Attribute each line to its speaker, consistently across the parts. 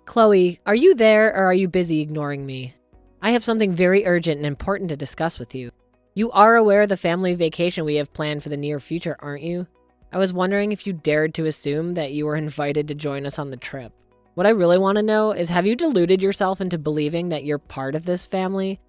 Speaker 1: Chloe, are you there or are you busy ignoring me? I have something very urgent and important to discuss with you. You are aware of the family vacation we have planned for the near future, aren't you? I was wondering if you dared to assume that you were invited to join us on the trip. What I really want to know is, have you deluded yourself into believing that you're part of this family?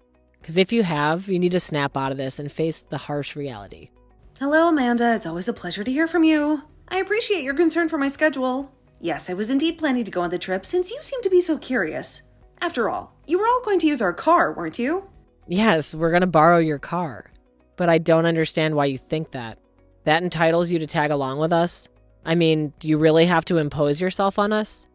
Speaker 1: Because if you have, you need to snap out of this and face the harsh reality.
Speaker 2: Hello, Amanda. It's always a pleasure to hear from you. I appreciate your concern for my schedule. Yes, I was indeed planning to go on the trip since you seem to be so curious. After all, you were all going to use our car, weren't you?
Speaker 1: Yes, we're going to borrow your car. But I don't understand why you think that. That entitles you to tag along with us? I mean, do you really have to impose yourself on us?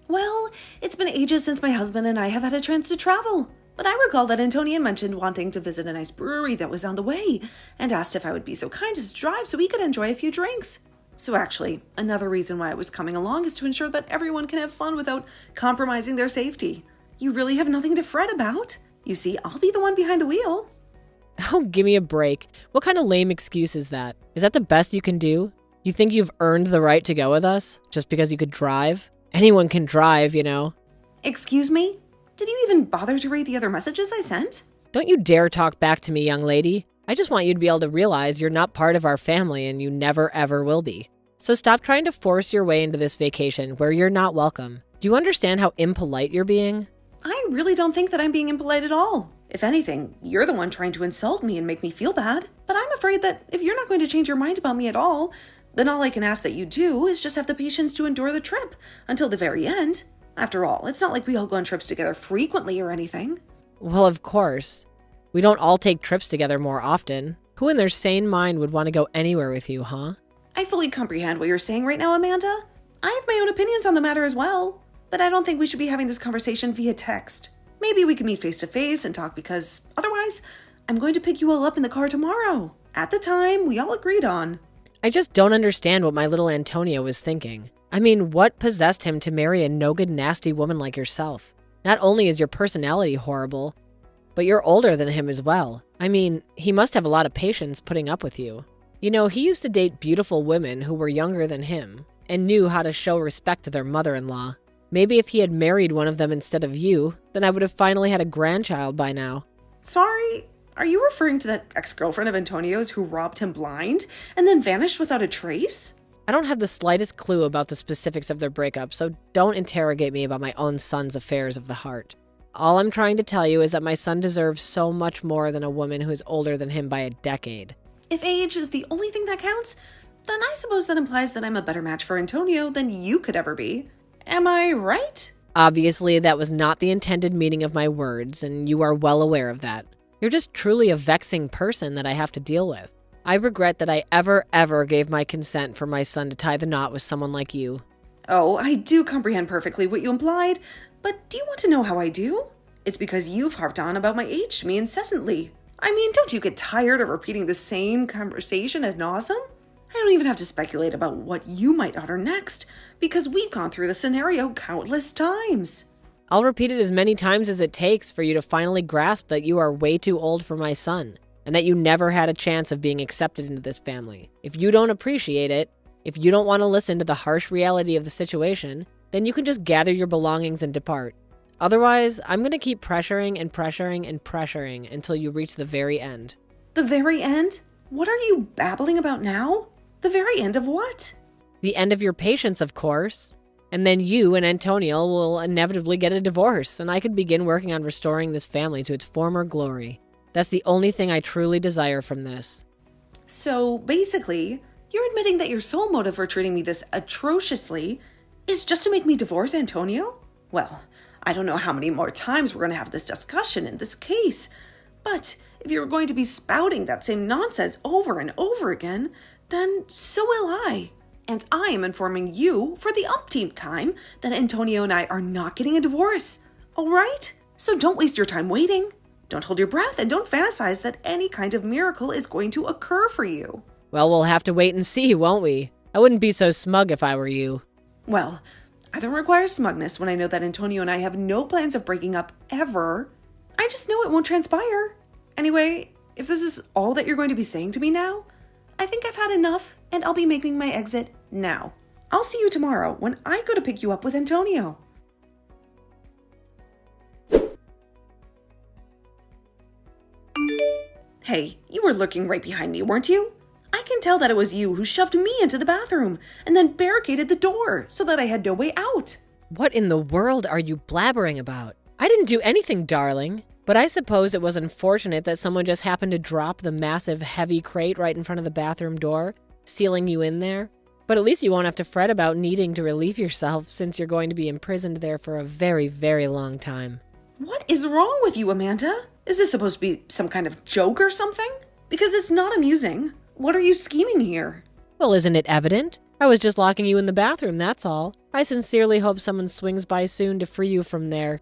Speaker 2: Well, it's been ages since my husband and I have had a chance to travel. But I recall that Antonia mentioned wanting to visit a nice brewery that was on the way and asked if I would be so kind as to drive so we could enjoy a few drinks. So actually, another reason why I was coming along is to ensure that everyone can have fun without compromising their safety. You really have nothing to fret about. You see, I'll be the one behind the wheel.
Speaker 1: Oh, give me a break. What kind of lame excuse is that? Is that the best you can do? You think you've earned the right to go with us just because you could drive? Anyone can drive, you know.
Speaker 2: Excuse me? Did you even bother to read the other messages I sent?
Speaker 1: Don't you dare talk back to me, young lady. I just want you to be able to realize you're not part of our family and you never ever will be. So stop trying to force your way into this vacation where you're not welcome. Do you understand how impolite you're being?
Speaker 2: I really don't think that I'm being impolite at all. If anything, you're the one trying to insult me and make me feel bad. But I'm afraid that if you're not going to change your mind about me at all, then all I can ask that you do is just have the patience to endure the trip until the very end. After all, it's not like we all go on trips together frequently or anything.
Speaker 1: Well, of course. We don't all take trips together more often. Who in their sane mind would want to go anywhere with you, huh?
Speaker 2: I fully comprehend what you're saying right now, Amanda. I have my own opinions on the matter as well, but I don't think we should be having this conversation via text. Maybe we can meet face to face and talk because otherwise, I'm going to pick you all up in the car tomorrow at the time we all agreed on.
Speaker 1: I just don't understand what my little Antonia was thinking. I mean, what possessed him to marry a no-good nasty woman like yourself? Not only is your personality horrible, but you're older than him as well. I mean, he must have a lot of patience putting up with you. You know, he used to date beautiful women who were younger than him and knew how to show respect to their mother-in-law. Maybe if he had married one of them instead of you, then I would have finally had a grandchild by now.
Speaker 2: Sorry, are you referring to that ex-girlfriend of Antonio's who robbed him blind and then vanished without a trace?
Speaker 1: I don't have the slightest clue about the specifics of their breakup, so don't interrogate me about my own son's affairs of the heart. All I'm trying to tell you is that my son deserves so much more than a woman who is older than him by a decade.
Speaker 2: If age is the only thing that counts, then I suppose that implies that I'm a better match for Antonio than you could ever be. Am I right?
Speaker 1: Obviously, that was not the intended meaning of my words, and you are well aware of that. You're just truly a vexing person that I have to deal with. I regret that I ever gave my consent for my son to tie the knot with someone like you.
Speaker 2: Oh, I do comprehend perfectly what you implied, but do you want to know how I do? It's because you've harped on about my age to me incessantly. I mean, don't you get tired of repeating the same conversation ad nauseum? I don't even have to speculate about what you might utter next, because we've gone through the scenario countless times.
Speaker 1: I'll repeat it as many times as it takes for you to finally grasp that you are way too old for my son, and that you never had a chance of being accepted into this family. If you don't appreciate it, if you don't want to listen to the harsh reality of the situation, then you can just gather your belongings and depart. Otherwise, I'm going to keep pressuring and pressuring and pressuring until you reach the very end.
Speaker 2: The very end? What are you babbling about now? The very end of what?
Speaker 1: The end of your patience, of course. And then you and Antonio will inevitably get a divorce, and I could begin working on restoring this family to its former glory. That's the only thing I truly desire from this.
Speaker 2: So basically, you're admitting that your sole motive for treating me this atrociously is just to make me divorce Antonio? Well, I don't know how many more times we're going to have this discussion in this case, but if you're going to be spouting that same nonsense over and over again, then so will I. And I am informing you for the umpteenth time that Antonio and I are not getting a divorce. All right? So don't waste your time waiting. Don't hold your breath and don't fantasize that any kind of miracle is going to occur for you.
Speaker 1: Well, we'll have to wait and see, won't we? I wouldn't be so smug if I were you.
Speaker 2: Well, I don't require smugness when I know that Antonio and I have no plans of breaking up ever. I just know it won't transpire. Anyway, if this is all that you're going to be saying to me now, I think I've had enough and I'll be making my exit now. I'll see you tomorrow when I go to pick you up with Antonio. Hey, you were lurking right behind me, weren't you? I can tell that it was you who shoved me into the bathroom and then barricaded the door so that I had no way out.
Speaker 1: What in the world are you blabbering about? I didn't do anything, darling. But I suppose it was unfortunate that someone just happened to drop the massive, heavy crate right in front of the bathroom door, sealing you in there. But at least you won't have to fret about needing to relieve yourself since you're going to be imprisoned there for a very, very long time.
Speaker 2: What is wrong with you, Amanda? Is this supposed to be some kind of joke or something? Because it's not amusing. What are you scheming here?
Speaker 1: Well, isn't it evident? I was just locking you in the bathroom, that's all. I sincerely hope someone swings by soon to free you from there.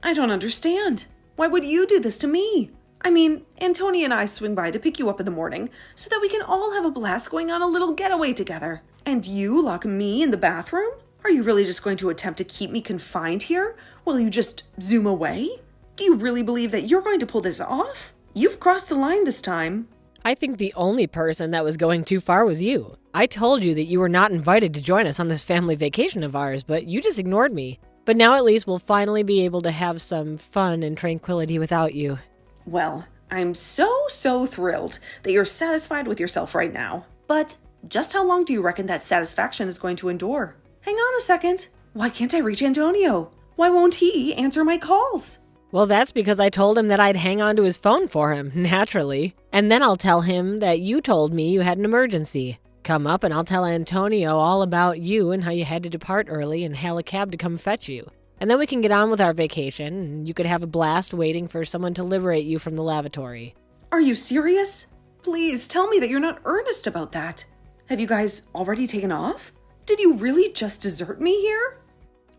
Speaker 2: I don't understand. Why would you do this to me? I mean, Antonia and I swing by to pick you up in the morning so that we can all have a blast going on a little getaway together. And you lock me in the bathroom? Are you really just going to attempt to keep me confined here while you just zoom away? Do you really believe that you're going to pull this off? You've crossed the line this time.
Speaker 1: I think the only person that was going too far was you. I told you that you were not invited to join us on this family vacation of ours, but you just ignored me. But now at least we'll finally be able to have some fun and tranquility without you.
Speaker 2: Well, I'm so thrilled that you're satisfied with yourself right now. But just how long do you reckon that satisfaction is going to endure? Hang on a second. Why can't I reach Antonio? Why won't he answer my calls?
Speaker 1: Well, that's because I told him that I'd hang on to his phone for him, naturally. And then I'll tell him that you told me you had an emergency. Come up and I'll tell Antonio all about you and how you had to depart early and hail a cab to come fetch you. And then we can get on with our vacation and you could have a blast waiting for someone to liberate you from the lavatory.
Speaker 2: Are you serious? Please tell me that you're not earnest about that. Have you guys already taken off? Did you really just desert me here?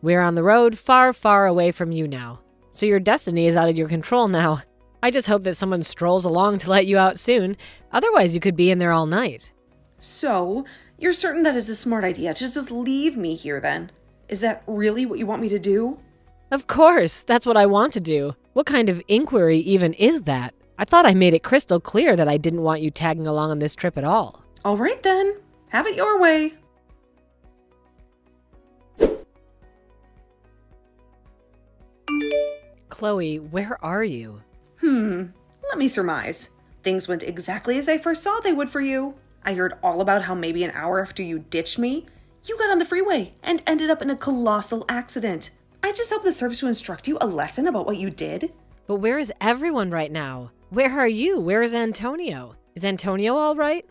Speaker 1: We're on the road far, far away from you now. So your destiny is out of your control now. I just hope that someone strolls along to let you out soon. Otherwise, you could be in there all night.
Speaker 2: So, you're certain that it's a smart idea to just leave me here then? Is that really what you want me to do?
Speaker 1: Of course, that's what I want to do. What kind of inquiry even is that? I thought I made it crystal clear that I didn't want you tagging along on this trip at all.
Speaker 2: All right then, have it your way.
Speaker 1: Chloe, where are you?
Speaker 2: Let me surmise. Things went exactly as I first saw they would for you. I heard all about how maybe an hour after you ditched me, you got on the freeway and ended up in a colossal accident. I just hope this serves to instruct you a lesson about what you did.
Speaker 1: But where is everyone right now? Where are you? Where is Antonio? Is Antonio all right?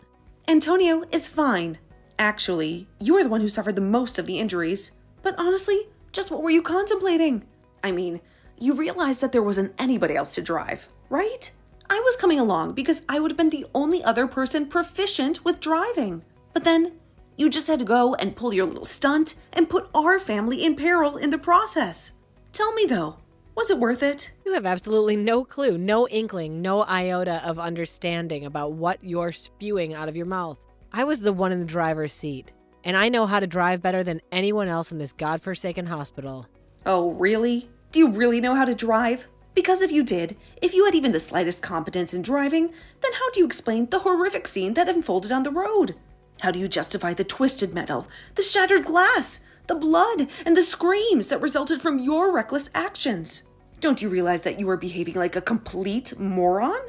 Speaker 2: Antonio is fine. Actually, you are the one who suffered the most of the injuries. But honestly, just what were you contemplating? I mean, you realized that there wasn't anybody else to drive, right? I was coming along because I would have been the only other person proficient with driving. But then, you just had to go and pull your little stunt and put our family in peril in the process. Tell me though, was it worth it?
Speaker 1: You have absolutely no clue, no inkling, no iota of understanding about what you're spewing out of your mouth. I was the one in the driver's seat, and I know how to drive better than anyone else in this godforsaken hospital.
Speaker 2: Oh, really? Do you really know how to drive? Because if you did, if you had even the slightest competence in driving, then how do you explain the horrific scene that unfolded on the road? How do you justify the twisted metal, the shattered glass, the blood, and the screams that resulted from your reckless actions? Don't you realize that you were behaving like a complete moron?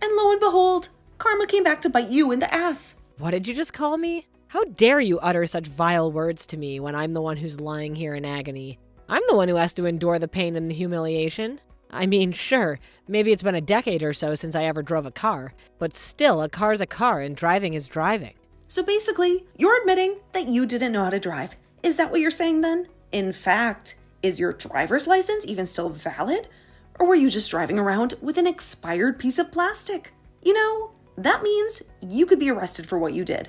Speaker 2: And lo and behold, karma came back to bite you in the ass.
Speaker 1: What did you just call me? How dare you utter such vile words to me when I'm the one who's lying here in agony? I'm the one who has to endure the pain and the humiliation. I mean, sure, maybe it's been a decade or so since I ever drove a car, but still, a car's a car and driving is driving.
Speaker 2: So basically, you're admitting that you didn't know how to drive. Is that what you're saying then? In fact, is your driver's license even still valid? Or were you just driving around with an expired piece of plastic? You know, that means you could be arrested for what you did.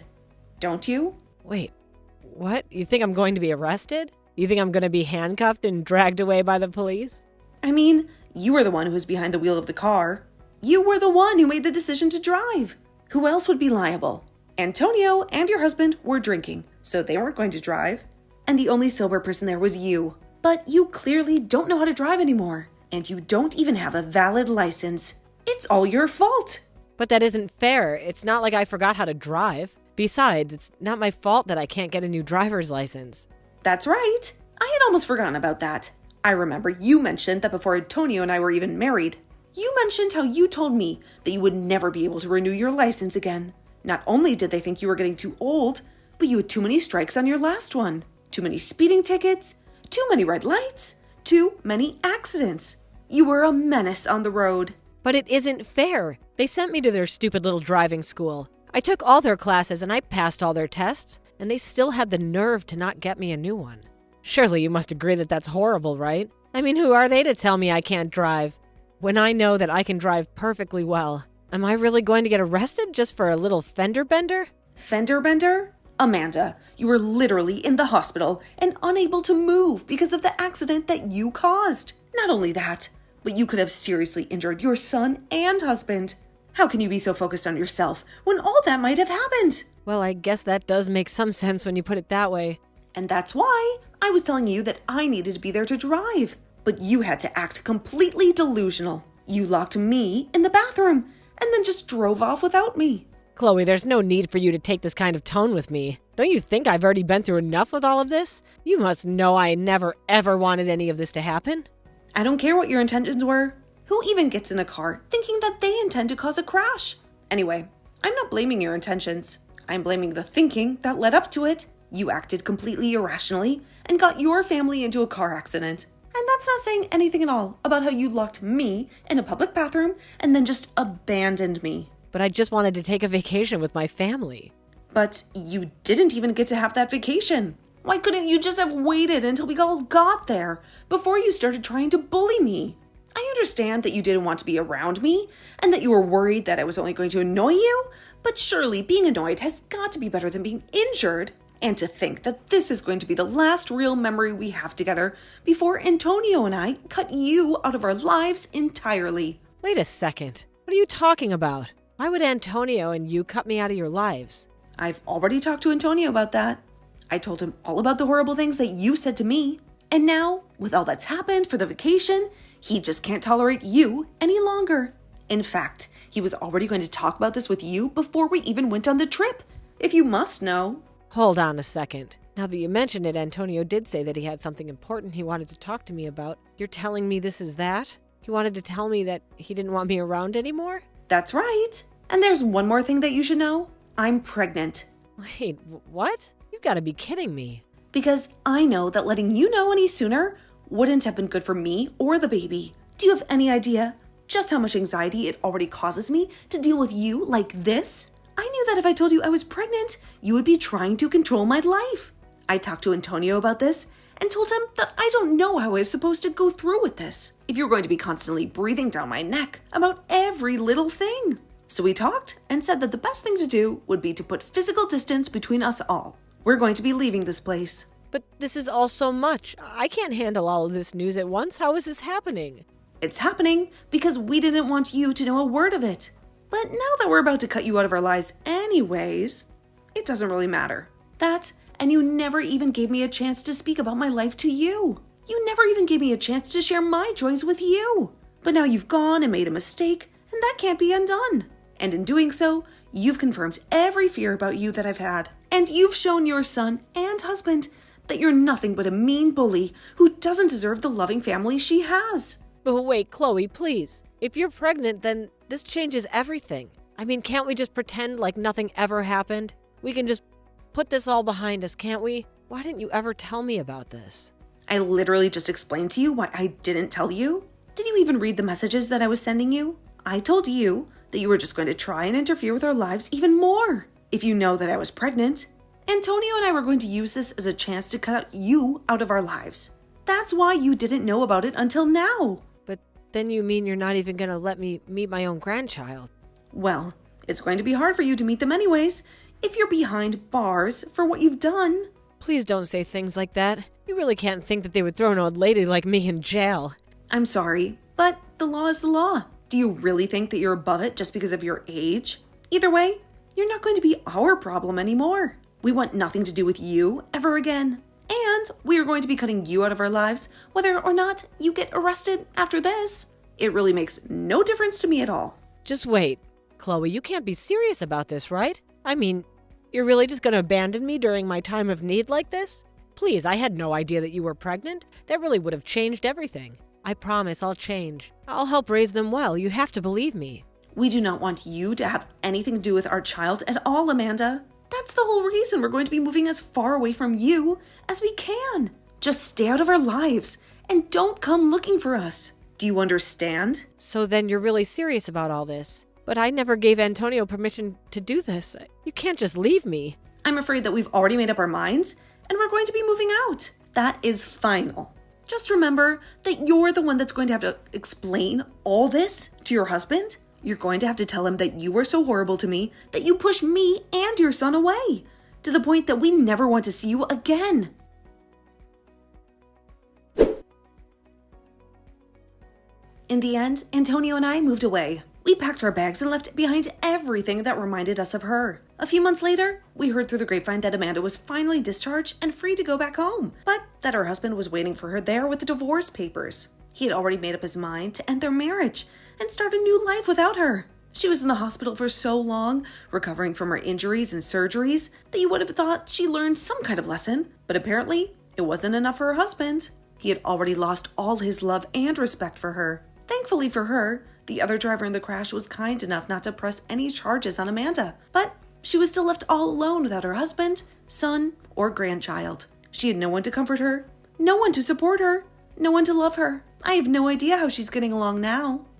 Speaker 2: Don't you?
Speaker 1: Wait, what? You think I'm going to be arrested? You think I'm going to be handcuffed and dragged away by the police?
Speaker 2: I mean, you were the one who was behind the wheel of the car. You were the one who made the decision to drive. Who else would be liable? Antonio and your husband were drinking, so they weren't going to drive. And the only sober person there was you. But you clearly don't know how to drive anymore. And you don't even have a valid license. It's all your fault.
Speaker 1: But that isn't fair. It's not like I forgot how to drive. Besides, it's not my fault that I can't get a new driver's license.
Speaker 2: That's right. I had almost forgotten about that. I remember you mentioned that before Antonio and I were even married, You mentioned how you told me that you would never be able to renew your license again. Not only did they think you were getting too old, but you had too many strikes on your last one. Too many speeding tickets, too many red lights, too many accidents. You were a menace on the road.
Speaker 1: But it isn't fair. They sent me to their stupid little driving school. I took all their classes and I passed all their tests, and they still had the nerve to not get me a new one. Surely you must agree that that's horrible, right? I mean, who are they to tell me I can't drive? When I know that I can drive perfectly well, am I really going to get arrested just for a little fender bender?
Speaker 2: Fender bender? Amanda, you were literally in the hospital and unable to move because of the accident that you caused. Not only that, but you could have seriously injured your son and husband. How can you be so focused on yourself when all that might have happened?
Speaker 1: Well, I guess that does make some sense when you put it that way.
Speaker 2: And that's why I was telling you that I needed to be there to drive. But you had to act completely delusional. You locked me in the bathroom and then just drove off without me.
Speaker 1: Chloe, there's no need for you to take this kind of tone with me. Don't you think I've already been through enough with all of this? You must know I never ever wanted any of this to happen.
Speaker 2: I don't care what your intentions were. Who even gets in a car thinking that they intend to cause a crash? Anyway, I'm not blaming your intentions. I'm blaming the thinking that led up to it. You acted completely irrationally and got your family into a car accident. And that's not saying anything at all about how you locked me in a public bathroom and then just abandoned me.
Speaker 1: But I just wanted to take a vacation with my family.
Speaker 2: But you didn't even get to have that vacation. Why couldn't you just have waited until we all got there before you started trying to bully me? I understand that you didn't want to be around me and that you were worried that I was only going to annoy you, but surely being annoyed has got to be better than being injured. And to think that this is going to be the last real memory we have together before Antonio and I cut you out of our lives entirely.
Speaker 1: Wait a second. What are you talking about? Why would Antonio and you cut me out of your lives?
Speaker 2: I've already talked to Antonio about that. I told him all about the horrible things that you said to me. And now, with all that's happened for the vacation, he just can't tolerate you any longer. In fact, he was already going to talk about this with you before we even went on the trip, if you must know.
Speaker 1: Hold on a second. Now that you mention it, Antonio did say that he had something important he wanted to talk to me about. You're telling me this is that? He wanted to tell me that he didn't want me around anymore?
Speaker 2: That's right. And there's one more thing that you should know. I'm pregnant.
Speaker 1: Wait, what? You've got to be kidding me.
Speaker 2: Because I know that letting you know any sooner wouldn't have been good for me or the baby. Do you have any idea just how much anxiety it already causes me to deal with you like this? I knew that if I told you I was pregnant, you would be trying to control my life. I talked to Antonio about this and told him that I don't know how I was supposed to go through with this if you're going to be constantly breathing down my neck about every little thing. So we talked and said that the best thing to do would be to put physical distance between us all. We're going to be leaving this place.
Speaker 1: But this is all so much. I can't handle all of this news at once. How is this happening?
Speaker 2: It's happening because we didn't want you to know a word of it. But now that we're about to cut you out of our lives anyways, it doesn't really matter. That, and you never even gave me a chance to speak about my life to you. You never even gave me a chance to share my joys with you. But now you've gone and made a mistake, and that can't be undone. And in doing so, you've confirmed every fear about you that I've had. And you've shown your son and husband that you're nothing but a mean bully who doesn't deserve the loving family she has.
Speaker 1: But wait, Chloe, please. If you're pregnant, then this changes everything. I mean, can't we just pretend like nothing ever happened? We can just put this all behind us, can't we? Why didn't you ever tell me about this?
Speaker 2: I literally just explained to you why I didn't tell you. Did you even read the messages that I was sending you? I told you that you were just going to try and interfere with our lives even more. If you know that I was pregnant, Antonio and I were going to use this as a chance to cut you out of our lives. That's why you didn't know about it until now.
Speaker 1: But then you mean you're not even going to let me meet my own grandchild?
Speaker 2: Well, it's going to be hard for you to meet them anyways if you're behind bars for what you've done.
Speaker 1: Please don't say things like that. You really can't think that they would throw an old lady like me in jail.
Speaker 2: I'm sorry, but the law is the law. Do you really think that you're above it just because of your age? Either way, you're not going to be our problem anymore. We want nothing to do with you ever again. And we are going to be cutting you out of our lives, whether or not you get arrested after this. It really makes no difference to me at all.
Speaker 1: Just wait. Chloe, you can't be serious about this, right? I mean, you're really just going to abandon me during my time of need like this? Please, I had no idea that you were pregnant. That really would have changed everything. I promise I'll change. I'll help raise them well. You have to believe me.
Speaker 2: We do not want you to have anything to do with our child at all, Amanda. That's the whole reason we're going to be moving as far away from you as we can. Just stay out of our lives and don't come looking for us. Do you understand?
Speaker 1: So then you're really serious about all this. But I never gave Antonio permission to do this. You can't just leave me.
Speaker 2: I'm afraid that we've already made up our minds and we're going to be moving out. That is final. Just remember that you're the one that's going to have to explain all this to your husband. You're going to have to tell him that you were so horrible to me that you pushed me and your son away to the point that we never want to see you again. In the end, Antonio and I moved away. We packed our bags and left behind everything that reminded us of her. A few months later, we heard through the grapevine that Amanda was finally discharged and free to go back home, but that her husband was waiting for her there with the divorce papers. He had already made up his mind to end their marriage and start a new life without her. She was in the hospital for so long, recovering from her injuries and surgeries, that you would have thought she learned some kind of lesson, but apparently it wasn't enough for her husband. He had already lost all his love and respect for her. Thankfully for her, the other driver in the crash was kind enough not to press any charges on Amanda, but she was still left all alone without her husband, son, or grandchild. She had no one to comfort her, no one to support her, no one to love her. I have no idea how she's getting along now.